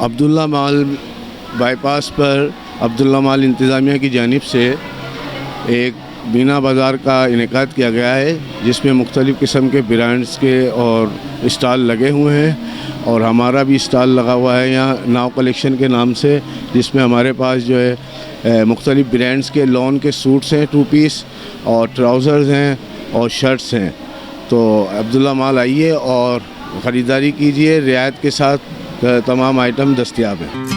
अब्दुल्ला माल bypass पर अब्दुल्ला माल इंतज़ामिया की जानिब से एक बीना बाज़ार का इनेकाद किया गया है, जिसमें मुख्तलिफ़ किस्म के ब्रांड्स के और स्टॉल लगे हुए हैं और हमारा भी स्टॉल लगा हुआ है यहाँ नाव कलेक्शन के नाम से, जिसमें हमारे पास जो है मुख्तलिफ़ ब्रांड्स के लॉन के सूट्स हैं 2 पीस और ट्राउज़र्स हैं और शर्ट्स हैं। तो अब्दुल्ला माल आइए और ख़रीदारी कीजिए, रियायत के साथ तमाम आइटम दस्तयाब हैं।